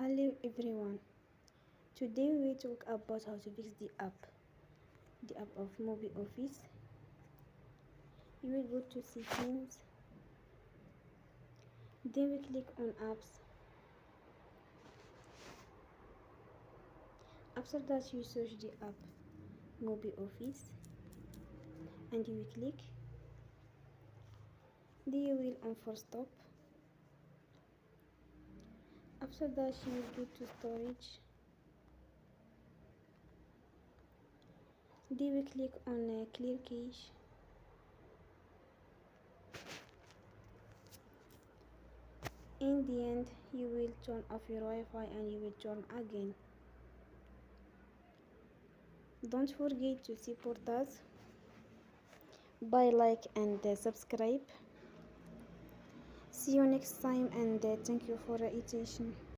Hello everyone. Today we will talk about how to fix the app of MobiOffice. You will go to settings, then we click on apps. After that you search the app MobiOffice and you will click. Then you will on for stop. After that you will go to storage. Then we click on clear cache. In the end you will turn off your Wi-Fi and you will turn again. Don't forget to support us by like and subscribe. See you next time and thank you for your attention.